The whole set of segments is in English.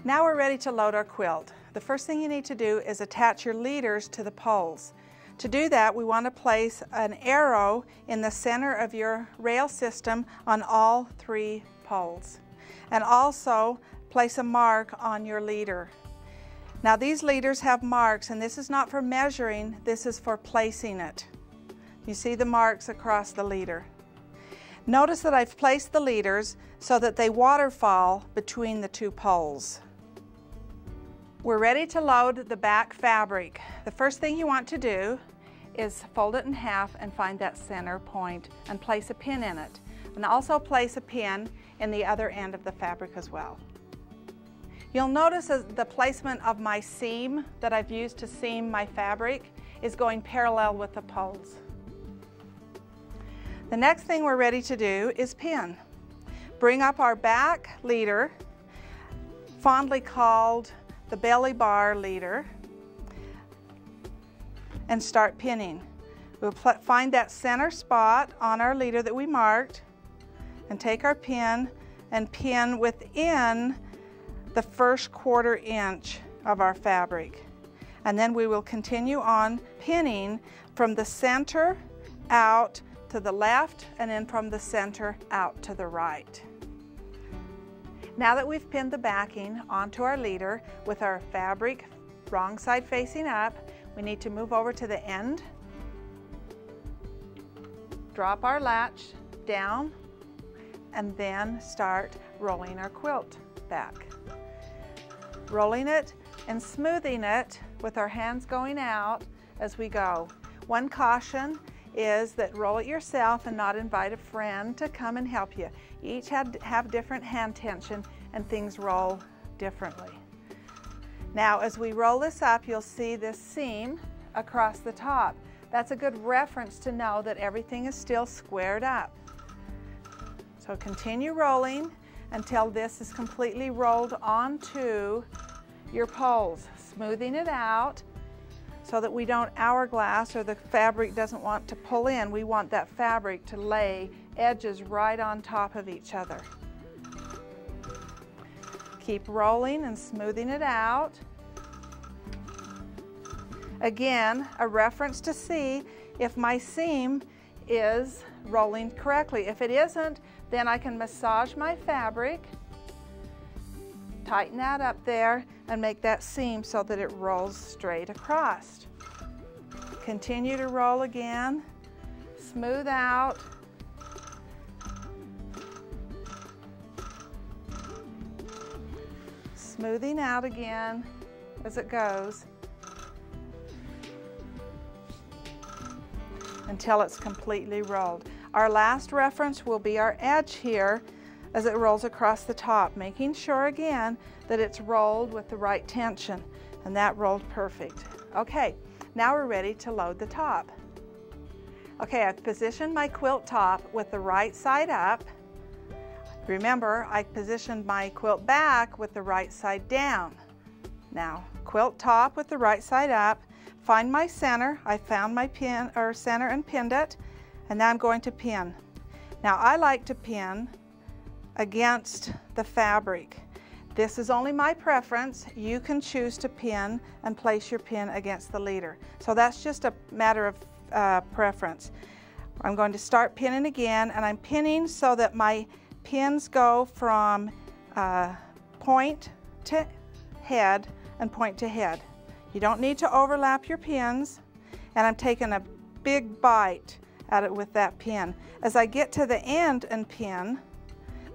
Now we're ready to load our quilt. The first thing you need to do is attach your leaders to the poles. To do that, we want to place an arrow in the center of your rail system on all 3 poles. And also place a mark on your leader. Now these leaders have marks, and this is not for measuring, this is for placing it. You see the marks across the leader. Notice that I've placed the leaders so that they waterfall between the 2 poles. We're ready to load the back fabric. The first thing you want to do is fold it in half and find that center point and place a pin in it. And also place a pin in the other end of the fabric as well. You'll notice the placement of my seam that I've used to seam my fabric is going parallel with the poles. The next thing we're ready to do is pin. Bring up our back leader, fondly called the belly bar leader, and start pinning. We'll find that center spot on our leader that we marked and take our pin and pin within the first 1/4 inch of our fabric. And then we will continue on pinning from the center out to the left and then from the center out to the right. Now that we've pinned the backing onto our leader with our fabric wrong side facing up, we need to move over to the end, drop our latch down, and then start rolling our quilt back. Rolling it and smoothing it with our hands going out as we go. One caution is that roll it yourself and not invite a friend to come and help you. You each have different hand tension and things roll differently. Now as we roll this up, you'll see this seam across the top. That's a good reference to know that everything is still squared up. So continue rolling until this is completely rolled onto your poles, smoothing it out so that we don't hourglass or the fabric doesn't want to pull in. We want that fabric to lay edges right on top of each other. Keep rolling and smoothing it out. Again, a reference to see if my seam is rolling correctly. If it isn't, then I can massage my fabric, tighten that up there, and make that seam so that it rolls straight across. Continue to roll again, smooth out, smoothing out again as it goes until it's completely rolled. Our last reference will be our edge here as it rolls across the top, making sure again that it's rolled with the right tension, and that rolled perfect. Okay, now we're ready to load the top. Okay, I've positioned my quilt top with the right side up. Remember, I positioned my quilt back with the right side down. Now, quilt top with the right side up, find my center. I found my pin or center and pinned it, and now I'm going to pin. Now I like to pin against the fabric. This is only my preference. You can choose to pin and place your pin against the leader. So that's just a matter of preference. I'm going to start pinning again, and I'm pinning so that my pins go from point to head and point to head. You don't need to overlap your pins, and I'm taking a big bite at it with that pin. As I get to the end and pin,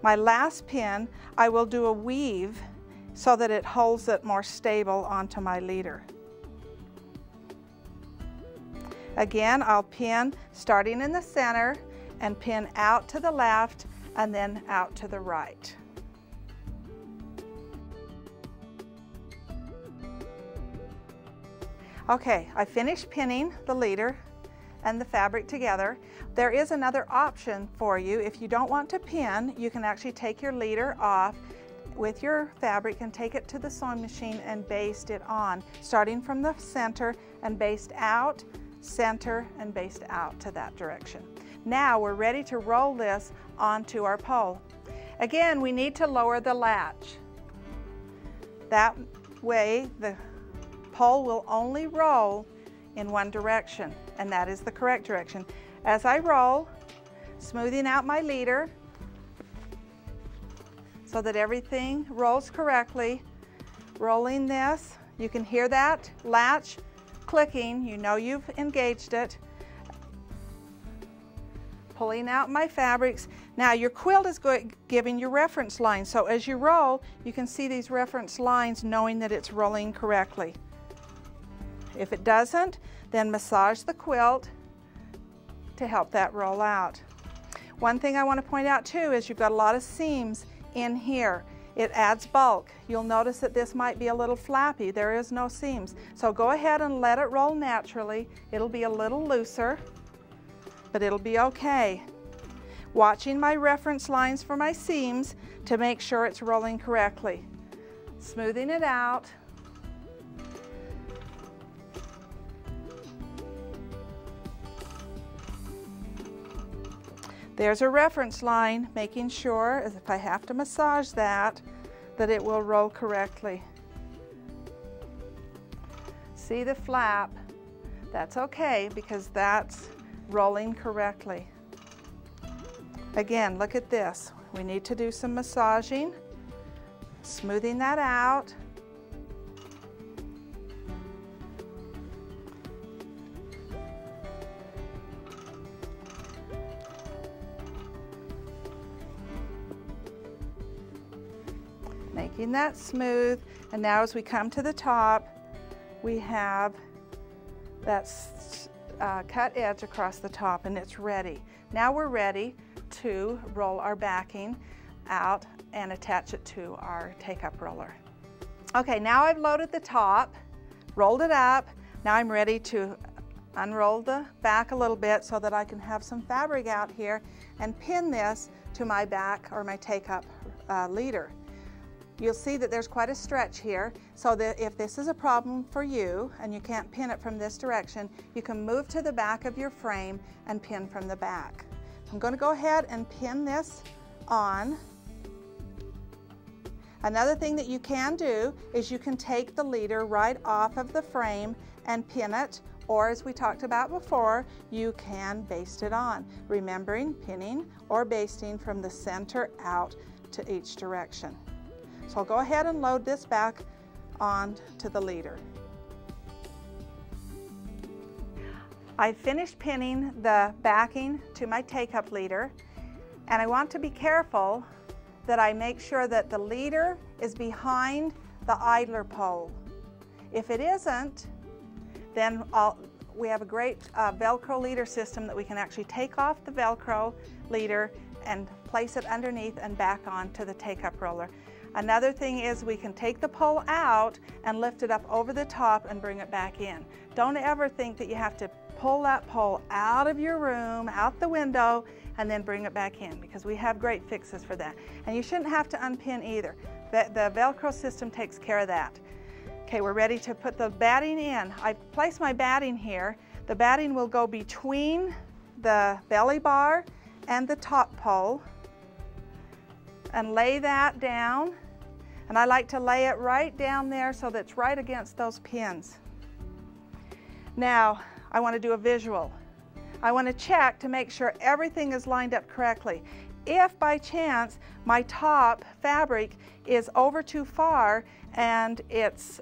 my last pin, I will do a weave so that it holds it more stable onto my leader. Again, I'll pin starting in the center and pin out to the left and then out to the right. Okay, I finished pinning the leader and the fabric together. There is another option for you. If you don't want to pin, you can actually take your leader off with your fabric and take it to the sewing machine and baste it on, starting from the center and baste out, center, and baste out to that direction. Now we're ready to roll this onto our pole. Again, we need to lower the latch. That way the pole will only roll in one direction, and that is the correct direction. As I roll, smoothing out my leader so that everything rolls correctly, rolling this, you can hear that latch clicking, you know you've engaged it. Pulling out my fabrics. Now your quilt is giving you reference lines, so as you roll, you can see these reference lines knowing that it's rolling correctly. If it doesn't, then massage the quilt to help that roll out. One thing I want to point out too is you've got a lot of seams in here. It adds bulk. You'll notice that this might be a little flappy. There is no seams. So go ahead and let it roll naturally. It'll be a little looser, but it'll be okay. Watching my reference lines for my seams to make sure it's rolling correctly. Smoothing it out. There's a reference line, making sure, as if I have to massage that it will roll correctly. See the flap? That's okay because that's rolling correctly. Again, look at this. We need to do some massaging, smoothing that out. Making that smooth, and now as we come to the top, we have that cut edge across the top, and it's ready. Now we're ready to roll our backing out and attach it to our take-up roller. Okay, now I've loaded the top, rolled it up. Now I'm ready to unroll the back a little bit so that I can have some fabric out here and pin this to my back or my take-up leader. You'll see that there's quite a stretch here, so that if this is a problem for you and you can't pin it from this direction, you can move to the back of your frame and pin from the back. I'm going to go ahead and pin this on. Another thing that you can do is you can take the leader right off of the frame and pin it, or as we talked about before, you can baste it on, remembering pinning or basting from the center out to each direction. So I'll go ahead and load this back on to the leader. I finished pinning the backing to my take-up leader, and I want to be careful that I make sure that the leader is behind the idler pole. If it isn't, then we have a great Velcro leader system that we can actually take off the Velcro leader and place it underneath and back on to the take-up roller. Another thing is we can take the pole out and lift it up over the top and bring it back in. Don't ever think that you have to pull that pole out of your room, out the window, and then bring it back in, because we have great fixes for that. And you shouldn't have to unpin either. The Velcro system takes care of that. Okay, we're ready to put the batting in. I placed my batting here. The batting will go between the belly bar and the top pole, and lay that down. And I like to lay it right down there so that it's right against those pins. Now, I want to do a visual. I want to check to make sure everything is lined up correctly. If by chance my top fabric is over too far and it's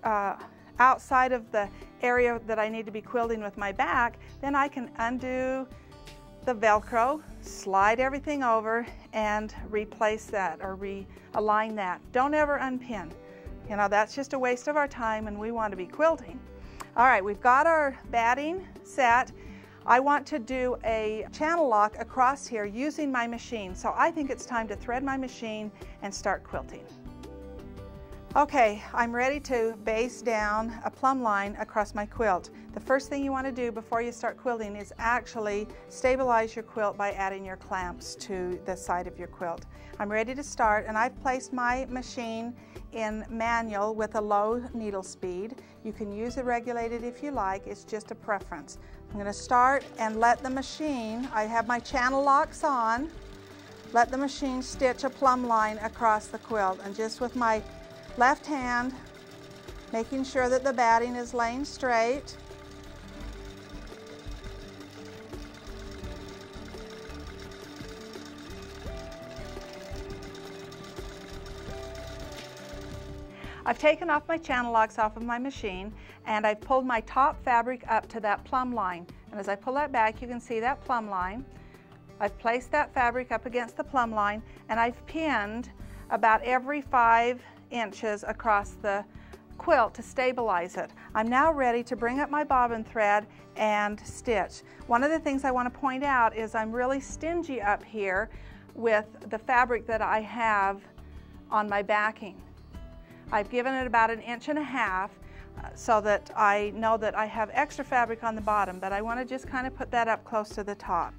outside of the area that I need to be quilting with my back, then I can undo the Velcro, slide everything over, and replace that or realign that. Don't ever unpin. You know, that's just a waste of our time, and we want to be quilting. All right, we've got our batting set. I want to do a channel lock across here using my machine, so I think it's time to thread my machine and start quilting. Okay, I'm ready to baste down a plumb line across my quilt. The first thing you want to do before you start quilting is actually stabilize your quilt by adding your clamps to the side of your quilt. I'm ready to start, and I've placed my machine in manual with a low needle speed. You can use it regulated if you like, it's just a preference. I'm going to start and let the machine, I have my channel locks on, let the machine stitch a plumb line across the quilt, and just with my left hand making sure that the batting is laying straight. I've taken off my channel locks off of my machine, and I've pulled my top fabric up to that plumb line. And as I pull that back, you can see that plumb line. I've placed that fabric up against the plumb line, and I've pinned about every 5 inches across the quilt to stabilize it. I'm now ready to bring up my bobbin thread and stitch. One of the things I want to point out is I'm really stingy up here with the fabric that I have on my backing. I've given it about 1.5 inches so that I know that I have extra fabric on the bottom, but I want to just kind of put that up close to the top.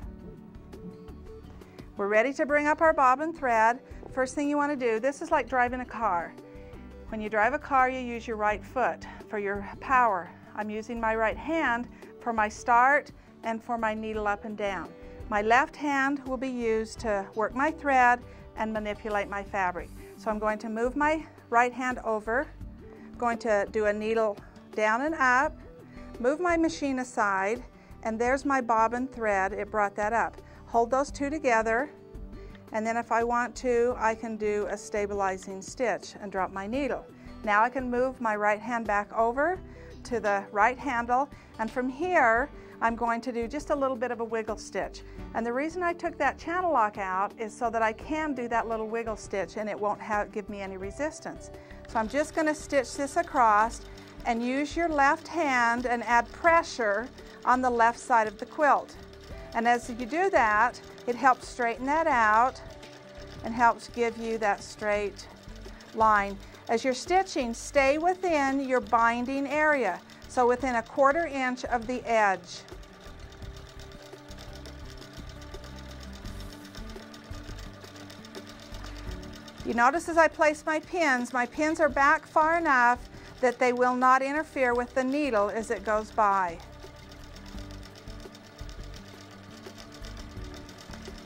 We're ready to bring up our bobbin thread. First thing you want to do, this is like driving a car. When you drive a car, you use your right foot for your power. I'm using my right hand for my start and for my needle up and down. My left hand will be used to work my thread and manipulate my fabric. So I'm going to move my right hand over, going to do a needle down and up, move my machine aside, and there's my bobbin thread. It brought that up. Hold those two together, and then if I want to, I can do a stabilizing stitch and drop my needle. Now I can move my right hand back over to the right handle, and from here I'm going to do just a little bit of a wiggle stitch. And the reason I took that channel lock out is so that I can do that little wiggle stitch and it won't give me any resistance. So I'm just going to stitch this across and use your left hand and add pressure on the left side of the quilt. And as you do that, it helps straighten that out and helps give you that straight line. As you're stitching, stay within your binding area, so within 1/4 inch of the edge. You notice as I place my pins are back far enough that they will not interfere with the needle as it goes by.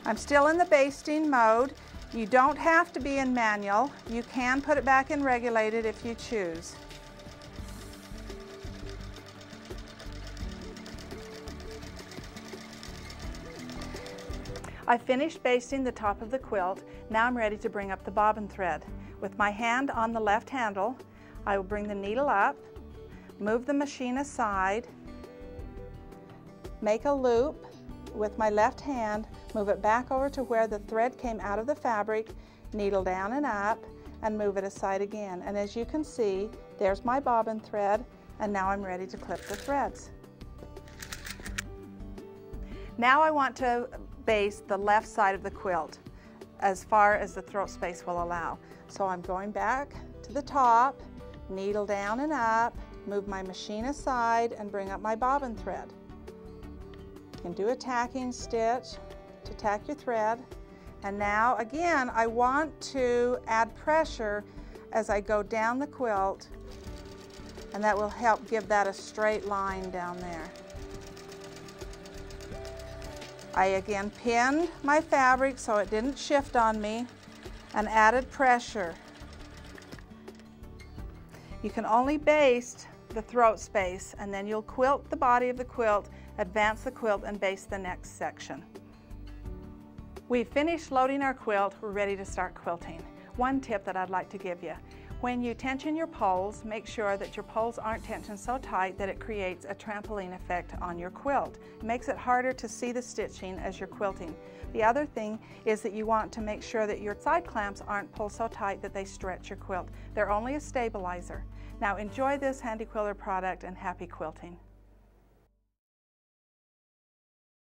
I'm still in the basting mode. You don't have to be in manual. You can put it back in regulated if you choose. I finished basting the top of the quilt. Now I'm ready to bring up the bobbin thread. With my hand on the left handle, I will bring the needle up, move the machine aside, make a loop with my left hand, move it back over to where the thread came out of the fabric, needle down and up, and move it aside again. And as you can see, there's my bobbin thread, and now I'm ready to clip the threads. Now I want to baste the left side of the quilt as far as the throat space will allow. So I'm going back to the top, needle down and up, move my machine aside, and bring up my bobbin thread. You can do a tacking stitch to tack your thread. And now again, I want to add pressure as I go down the quilt, and that will help give that a straight line down there. I again pinned my fabric so it didn't shift on me and added pressure. You can only baste the throat space, and then you'll quilt the body of the quilt, advance the quilt, and baste the next section. We've finished loading our quilt. We're ready to start quilting. One tip that I'd like to give you: when you tension your poles, make sure that your poles aren't tensioned so tight that it creates a trampoline effect on your quilt. It makes it harder to see the stitching as you're quilting. The other thing is that you want to make sure that your side clamps aren't pulled so tight that they stretch your quilt. They're only a stabilizer. Now enjoy this handy quilter product, and happy quilting.